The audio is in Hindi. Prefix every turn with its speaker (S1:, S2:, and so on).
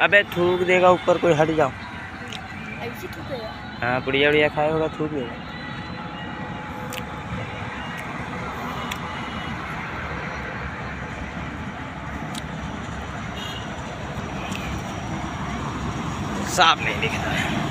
S1: अबे थूक देगा ऊपर, कोई हट जाओ।
S2: ऐसे थूकेगा?
S1: हाँ बढ़िया बढ़िया खाया होगा, थूक देगा। साफ नहीं दिख रहा है।